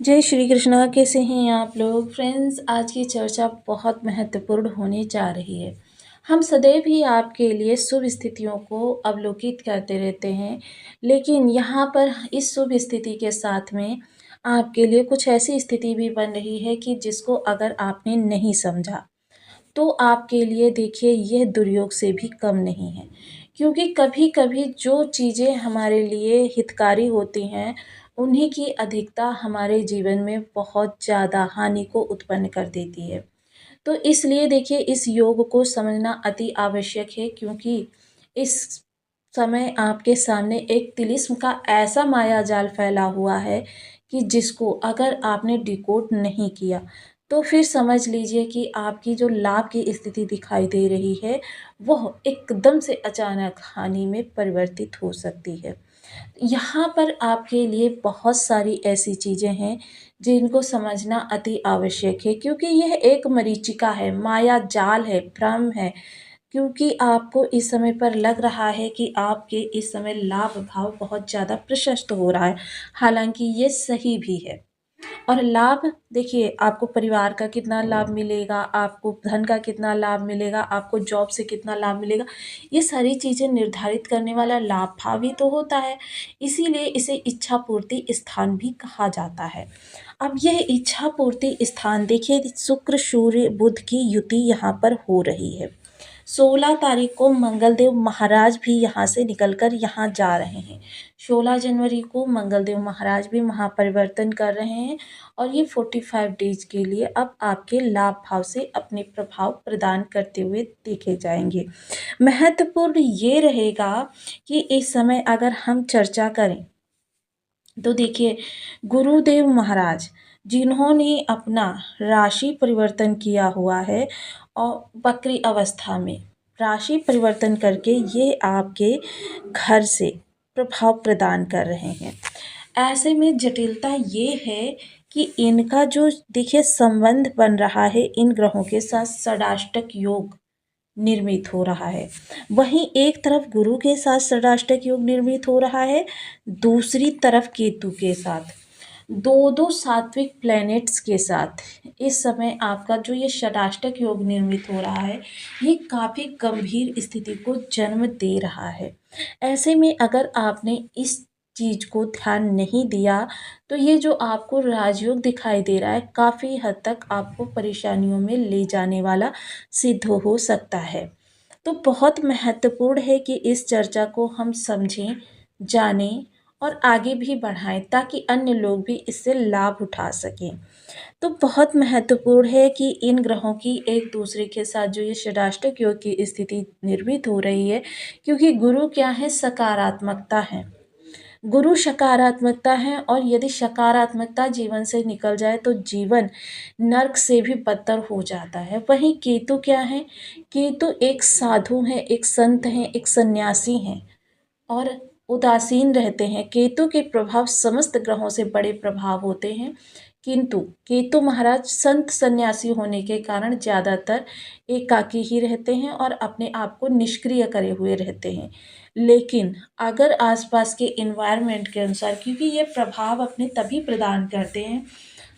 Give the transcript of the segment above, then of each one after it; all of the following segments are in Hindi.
जय श्री कृष्णा। कैसे हैं आप लोग फ्रेंड्स। आज की चर्चा बहुत महत्वपूर्ण होने जा रही है। हम सदैव ही आपके लिए शुभ स्थितियों को अवलोकित करते रहते हैं, लेकिन यहाँ पर इस शुभ स्थिति के साथ में आपके लिए कुछ ऐसी स्थिति भी बन रही है कि जिसको अगर आपने नहीं समझा तो आपके लिए देखिए यह दुर्योग से भी कम नहीं है। क्योंकि कभी-कभी जो चीज़ें हमारे लिए हितकारी होती हैं, उन्हीं की अधिकता हमारे जीवन में बहुत ज़्यादा हानि को उत्पन्न कर देती है। तो इसलिए देखिए इस योग को समझना अति आवश्यक है, क्योंकि इस समय आपके सामने एक तिलिस्म का ऐसा माया जाल फैला हुआ है कि जिसको अगर आपने डिकोड नहीं किया तो फिर समझ लीजिए कि आपकी जो लाभ की स्थिति दिखाई दे रही है वह एकदम से अचानक हानि में परिवर्तित हो सकती है। यहाँ पर आपके लिए बहुत सारी ऐसी चीज़ें हैं जिनको समझना अति आवश्यक है, क्योंकि यह एक मरीचिका है, माया जाल है, भ्रम है। क्योंकि आपको इस समय पर लग रहा है कि आपके इस समय लाभ भाव बहुत ज़्यादा प्रशस्त हो रहा है, हालांकि ये सही भी है। और लाभ देखिए, आपको परिवार का कितना लाभ मिलेगा, आपको धन का कितना लाभ मिलेगा, आपको जॉब से कितना लाभ मिलेगा, ये सारी चीज़ें निर्धारित करने वाला लाभ भाव ही तो होता है। इसीलिए इसे इच्छा पूर्ति स्थान भी कहा जाता है। अब यह इच्छा पूर्ति स्थान देखिए, शुक्र सूर्य बुध की युति यहाँ पर हो रही है। 16 तारीख को मंगलदेव महाराज भी यहाँ से निकलकर यहाँ जा रहे हैं। 16 जनवरी को मंगलदेव महाराज भी महापरिवर्तन कर रहे हैं और ये 45 डेज के लिए अब आपके लाभ भाव से अपने प्रभाव प्रदान करते हुए देखे जाएंगे। महत्वपूर्ण ये रहेगा कि इस समय अगर हम चर्चा करें तो देखिए, गुरुदेव महाराज जिन्होंने अपना राशि परिवर्तन किया हुआ है और वक्री अवस्था में राशि परिवर्तन करके ये आपके घर से प्रभाव प्रदान कर रहे हैं। ऐसे में जटिलता ये है कि इनका जो देखिए संबंध बन रहा है इन ग्रहों के साथ, षडाष्टक योग निर्मित हो रहा है। वहीं एक तरफ गुरु के साथ षडाष्टक योग निर्मित हो रहा है, दूसरी तरफ केतु के साथ, दो दो सात्विक प्लैनेट्स के साथ इस समय आपका जो ये षडाष्टक योग निर्मित हो रहा है, ये काफ़ी गंभीर स्थिति को जन्म दे रहा है। ऐसे में अगर आपने इस चीज़ को ध्यान नहीं दिया तो ये जो आपको राजयोग दिखाई दे रहा है काफ़ी हद तक आपको परेशानियों में ले जाने वाला सिद्ध हो सकता है। तो बहुत महत्वपूर्ण है कि इस चर्चा को हम समझें, जानें और आगे भी बढ़ाएं ताकि अन्य लोग भी इससे लाभ उठा सकें। तो बहुत महत्वपूर्ण है कि इन ग्रहों की एक दूसरे के साथ जो ये षडाष्टक योग की स्थिति निर्मित हो रही है, क्योंकि गुरु क्या है, सकारात्मकता है। गुरु सकारात्मकता है और यदि सकारात्मकता जीवन से निकल जाए तो जीवन नर्क से भी बदतर हो जाता है। वहीं केतु क्या है, केतु एक साधु हैं, एक संत हैं, एक सन्यासी हैं और उदासीन रहते हैं। केतु के प्रभाव समस्त ग्रहों से बड़े प्रभाव होते हैं, किंतु केतु महाराज संत सन्यासी होने के कारण ज़्यादातर एकाकी ही रहते हैं और अपने आप को निष्क्रिय करे हुए रहते हैं। लेकिन अगर आसपास के इन्वायरमेंट के अनुसार, क्योंकि ये प्रभाव अपने तभी प्रदान करते हैं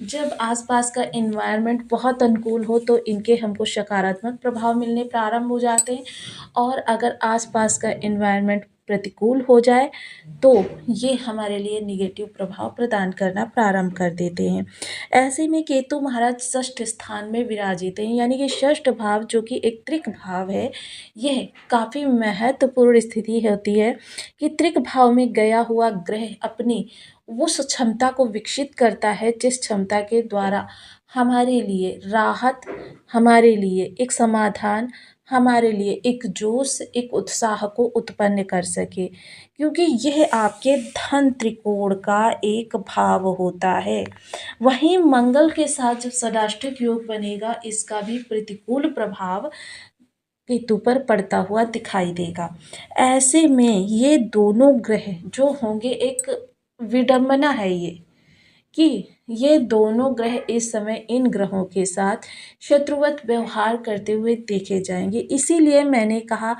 जब आसपास का इन्वायरमेंट बहुत अनुकूल हो तो इनके हमको सकारात्मक प्रभाव मिलने प्रारंभ हो जाते हैं, और अगर आसपास का इन्वायरमेंट प्रतिकूल हो जाए तो ये हमारे लिए निगेटिव प्रभाव प्रदान करना प्रारंभ कर देते हैं। ऐसे में केतु महाराज षष्ठ स्थान में विराजित हैं, यानी कि षष्ठ भाव जो कि एक त्रिक भाव है, यह काफ़ी महत्वपूर्ण स्थिति होती है कि त्रिक भाव में गया हुआ ग्रह अपनी उस क्षमता को विकसित करता है जिस क्षमता के द्वारा हमारे लिए राहत, हमारे लिए एक समाधान, हमारे लिए एक जोश, एक उत्साह को उत्पन्न कर सके, क्योंकि यह आपके धन त्रिकोण का एक भाव होता है। वहीं मंगल के साथ जब षडाष्टक योग बनेगा, इसका भी प्रतिकूल प्रभाव केतु पर पड़ता हुआ दिखाई देगा। ऐसे में ये दोनों ग्रह जो होंगे, एक विडंबना है ये कि ये दोनों ग्रह इस समय इन ग्रहों के साथ शत्रुवत व्यवहार करते हुए देखे जाएंगे। इसीलिए मैंने कहा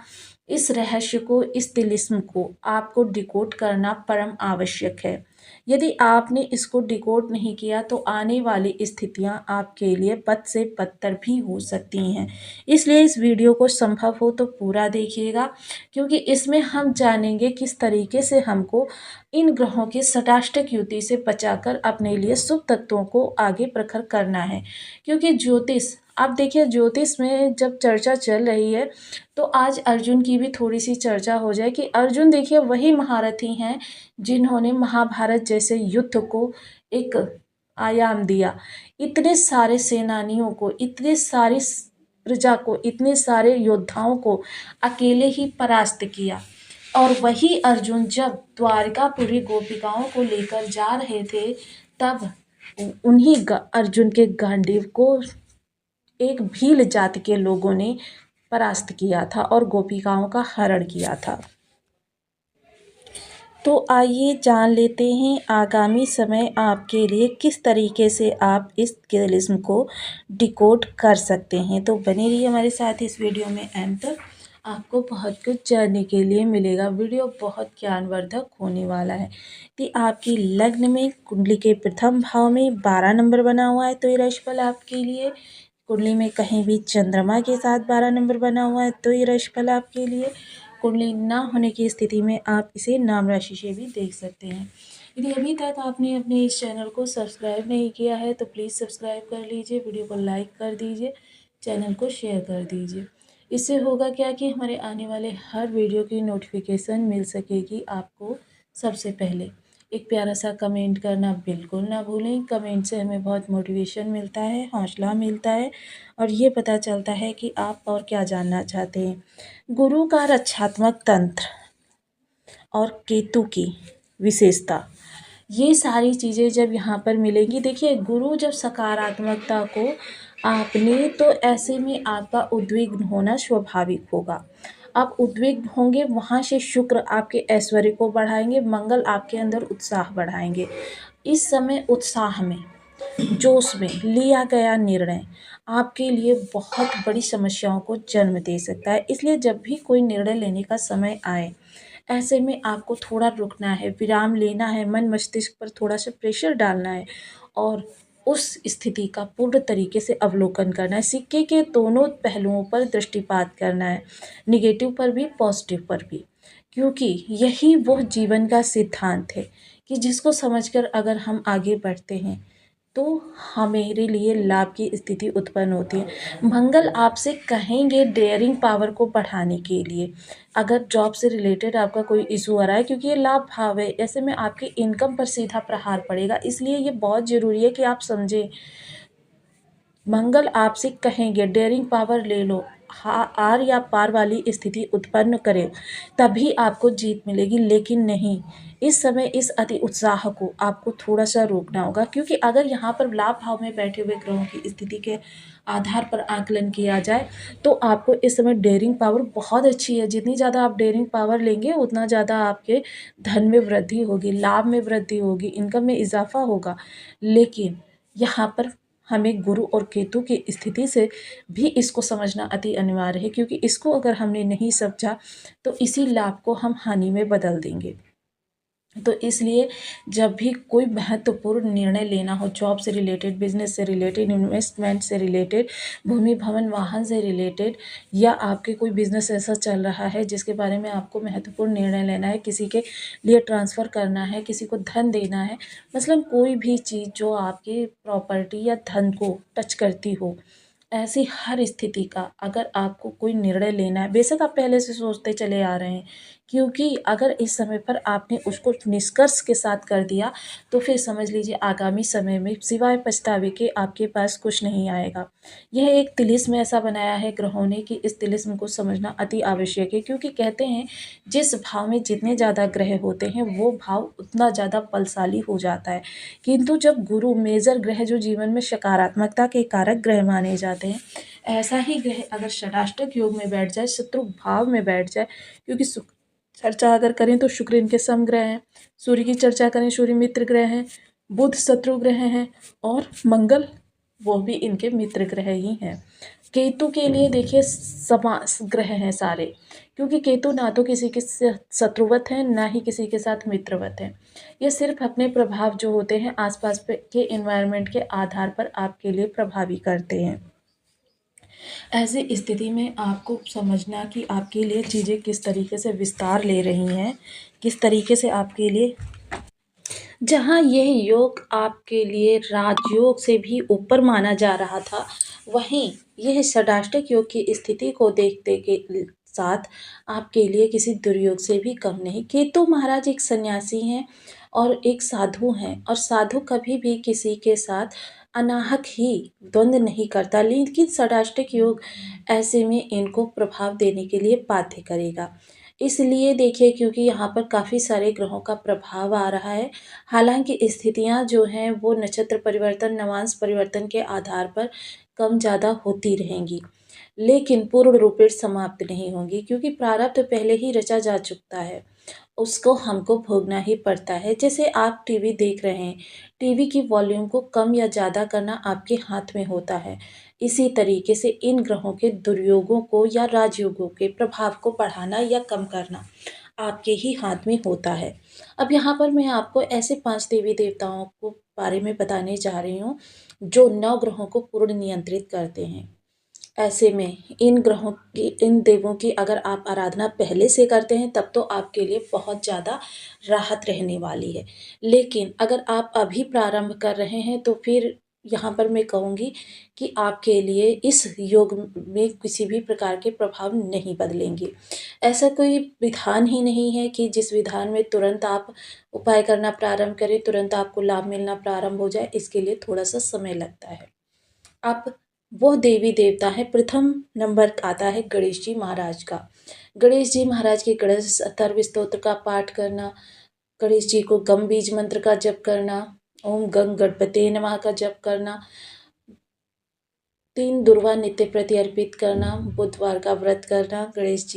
इस रहस्य को, इस तिलिस्म को आपको डिकोड करना परम आवश्यक है। यदि आपने इसको डिकोड नहीं किया तो आने वाली स्थितियां आपके लिए बद से बदतर भी हो सकती हैं। इसलिए इस वीडियो को संभव हो तो पूरा देखिएगा, क्योंकि इसमें हम जानेंगे किस तरीके से हमको इन ग्रहों की षटाष्टक युति से बचाकर अपने लिए शुभ तत्वों को आगे प्रखर करना है। क्योंकि ज्योतिष, आप देखिए ज्योतिष में जब चर्चा चल रही है तो आज अर्जुन की भी थोड़ी सी चर्चा हो जाए कि अर्जुन देखिए वही महारथी हैं जिन्होंने महाभारत जैसे युद्ध को एक आयाम दिया। इतने सारे सेनानियों को, इतने सारी प्रजा को, इतने सारे योद्धाओं को अकेले ही परास्त किया। और वही अर्जुन जब द्वारकापुरी गोपिकाओं को लेकर जा रहे थे तब उन्हीं अर्जुन के गांडीव को एक भील जाति के लोगों ने परास्त किया था और गोपिकाओं का हरण किया था। तो आइए जान लेते हैं आगामी समय आपके लिए किस तरीके से आप इस कैलिज्म को डिकोड कर सकते हैं। तो बने रहिए हमारे साथ इस वीडियो में एंड तक, आपको बहुत कुछ जानने के लिए मिलेगा। वीडियो बहुत ज्ञानवर्धक होने वाला है। कि आपकी लग्न में कुंडली के प्रथम भाव में 12 नंबर बना हुआ है तो ये राशिफल आपके लिए। कुंडली में कहीं भी चंद्रमा के साथ 12 नंबर बना हुआ है तो ये राशिफल आपके लिए। कुंडली ना होने की स्थिति में आप इसे नाम राशि से भी देख सकते हैं। यदि अभी तक आपने अपने इस चैनल को सब्सक्राइब नहीं किया है तो प्लीज़ सब्सक्राइब कर लीजिए, वीडियो को लाइक कर दीजिए, चैनल को शेयर कर दीजिए। इससे होगा क्या कि हमारे आने वाले हर वीडियो की नोटिफिकेशन मिल सकेगी आपको सबसे पहले। एक प्यारा सा कमेंट करना बिल्कुल ना भूलें। कमेंट से हमें बहुत मोटिवेशन मिलता है, हौसला मिलता है और ये पता चलता है कि आप और क्या जानना चाहते हैं। गुरु का रक्षात्मक तंत्र और केतु की विशेषता, ये सारी चीज़ें जब यहाँ पर मिलेंगी, देखिए गुरु जब सकारात्मकता को आपने तो ऐसे में आपका उद्विग्न होना स्वाभाविक होगा। आप उद्विग्न होंगे, वहाँ से शुक्र आपके ऐश्वर्य को बढ़ाएंगे, मंगल आपके अंदर उत्साह बढ़ाएंगे। इस समय उत्साह में, जोश में लिया गया निर्णय आपके लिए बहुत बड़ी समस्याओं को जन्म दे सकता है। इसलिए जब भी कोई निर्णय लेने का समय आए, ऐसे में आपको थोड़ा रुकना है, विराम लेना है, मन मस्तिष्क पर थोड़ा सा प्रेशर डालना है और उस स्थिति का पूर्ण तरीके से अवलोकन करना है। सिक्के के दोनों पहलुओं पर दृष्टिपात करना है, निगेटिव पर भी पॉजिटिव पर भी, क्योंकि यही वो जीवन का सिद्धांत है कि जिसको समझकर अगर हम आगे बढ़ते हैं तो हमारे लिए लाभ की स्थिति उत्पन्न होती है। मंगल आपसे कहेंगे डेयरिंग पावर को बढ़ाने के लिए। अगर जॉब से रिलेटेड आपका कोई इशू आ रहा है, क्योंकि ये लाभ भाव है, ऐसे में आपकी इनकम पर सीधा प्रहार पड़ेगा, इसलिए ये बहुत ज़रूरी है कि आप समझें। मंगल आपसे कहेंगे डेयरिंग पावर ले लो, आर या पार वाली स्थिति उत्पन्न करे, तभी आपको जीत मिलेगी। लेकिन नहीं, इस समय इस अति उत्साह को आपको थोड़ा सा रोकना होगा, क्योंकि अगर यहाँ पर लाभ भाव में बैठे हुए ग्रहों की स्थिति के आधार पर आकलन किया जाए तो आपको इस समय डेयरिंग पावर बहुत अच्छी है। जितनी ज़्यादा आप डेयरिंग पावर लेंगे उतना ज़्यादा आपके धन में वृद्धि होगी, लाभ में वृद्धि होगी, इनकम में इजाफा होगा। लेकिन यहाँ पर हमें गुरु और केतु की स्थिति से भी इसको समझना अति अनिवार्य है, क्योंकि इसको अगर हमने नहीं समझा तो इसी लाभ को हम हानि में बदल देंगे। तो इसलिए जब भी कोई महत्वपूर्ण निर्णय लेना हो, जॉब से रिलेटेड, बिजनेस से रिलेटेड, इन्वेस्टमेंट से रिलेटेड, भूमि भवन वाहन से रिलेटेड, या आपके कोई बिजनेस ऐसा चल रहा है जिसके बारे में आपको महत्वपूर्ण निर्णय लेना है, किसी के लिए ट्रांसफ़र करना है, किसी को धन देना है, मसलन कोई भी चीज़ जो आपकी प्रॉपर्टी या धन को टच करती हो, ऐसी हर स्थिति का अगर आपको कोई निर्णय लेना है, बेशक आप पहले से सोचते चले आ रहे हैं, क्योंकि अगर इस समय पर आपने उसको निष्कर्ष के साथ कर दिया तो फिर समझ लीजिए आगामी समय में सिवाय पछतावे के आपके पास कुछ नहीं आएगा। यह एक तिलिस्म ऐसा बनाया है ग्रहों ने कि इस तिलिस्म को समझना अति आवश्यक है, क्योंकि कहते हैं जिस भाव में जितने ज़्यादा ग्रह होते हैं वो भाव उतना ज़्यादा बलशाली हो जाता है। किंतु जब गुरु मेजर ग्रह जो जीवन में सकारात्मकता के कारक ग्रह माने जाते हैं, ऐसा ही ग्रह अगर षडाष्टक योग में बैठ जाए, शत्रु भाव में बैठ जाए, क्योंकि चर्चा अगर करें तो शुक्र इनके सम ग्रह हैं, सूर्य की चर्चा करें सूर्य मित्र ग्रह हैं, बुध शत्रु ग्रह हैं और मंगल वो भी इनके मित्र ग्रह ही हैं। केतु के लिए देखिए समा ग्रह हैं सारे, क्योंकि केतु ना तो किसी के शत्रुवत है, ना ही किसी के साथ मित्रवत है। ये सिर्फ अपने प्रभाव जो होते हैं आसपास के एनवायरनमेंट के आधार पर आपके लिए प्रभावी करते हैं। ऐसी स्थिति में आपको समझना कि आपके लिए चीज़ें किस तरीके से विस्तार ले रही हैं, किस तरीके से आपके लिए, जहाँ यह योग आपके लिए राजयोग से भी ऊपर माना जा रहा था, वहीं यह षडाष्टक योग की स्थिति को देखते के साथ आपके लिए किसी दुर्योग से भी कम नहीं। केतु महाराज एक सन्यासी हैं और एक साधु हैं, और साधु कभी भी किसी के साथ अनाहक ही द्वंद्व नहीं करता, लेकिन षडाष्टक योग ऐसे में इनको प्रभाव देने के लिए बाध्य करेगा। इसलिए देखिए, क्योंकि यहाँ पर काफ़ी सारे ग्रहों का प्रभाव आ रहा है, हालांकि स्थितियाँ जो हैं वो नक्षत्र परिवर्तन, नवांश परिवर्तन के आधार पर कम ज़्यादा होती रहेंगी, लेकिन पूर्ण रूपेण समाप्त नहीं होंगी, क्योंकि प्रारब्ध पहले ही रचा जा चुका है, उसको हमको भोगना ही पड़ता है। जैसे आप टीवी देख रहे हैं, टीवी की वॉल्यूम को कम या ज़्यादा करना आपके हाथ में होता है। इसी तरीके से इन ग्रहों के दुर्योगों को या राजयोगों के प्रभाव को बढ़ाना या कम करना आपके ही हाथ में होता है। अब यहाँ पर मैं आपको ऐसे 5 देवी देवताओं को बारे में बताने जा रही हूँ जो 9 ग्रहों को पूर्ण नियंत्रित करते हैं। ऐसे में इन ग्रहों की, इन देवों की अगर आप आराधना पहले से करते हैं तब तो आपके लिए बहुत ज़्यादा राहत रहने वाली है। लेकिन अगर आप अभी प्रारंभ कर रहे हैं तो फिर यहाँ पर मैं कहूँगी कि आपके लिए इस योग में किसी भी प्रकार के प्रभाव नहीं बदलेंगे। ऐसा कोई विधान ही नहीं है कि जिस विधान में तुरंत आप उपाय करना प्रारंभ करें, तुरंत आपको लाभ मिलना प्रारंभ हो जाए, इसके लिए थोड़ा सा समय लगता है। अब वो देवी देवता है, प्रथम नंबर आता है गणेश जी महाराज का। गणेश जी महाराज के गणेश अथर्व स्तोत्र का पाठ करना, गणेश जी को गम बीज मंत्र का जप करना, ओम गंग गणपते नमः का जप करना, 3 दुर्वा नित्य प्रति अर्पित करना, बुधवार का व्रत करना, गणेश जी